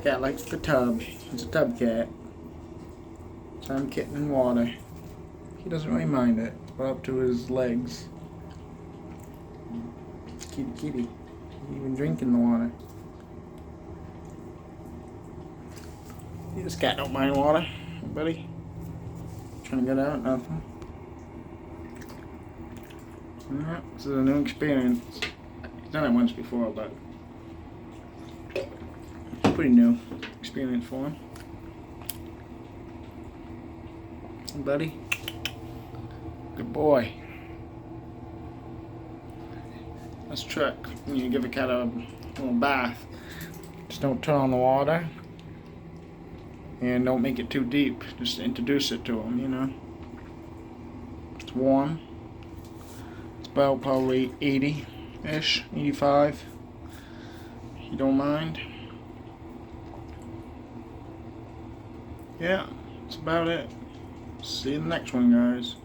Cat likes the tub. He's a tub cat. So I'm kitten in water. He doesn't really mind it. We're up to his legs. Kitty kitty. He's even drinking the water. This cat don't mind water, buddy. Trying to get out, nothing. Yeah, this is a new experience. He's done it once before, but it's a pretty new experience for him. Hey, buddy. Good boy. That's a trick. When you give a cat a little bath, just don't turn on the water. And don't make it too deep. Just introduce it to him, you know. It's warm. It's about probably 80-ish, 85. You don't mind. Yeah, that's about it. See you in the next one, guys.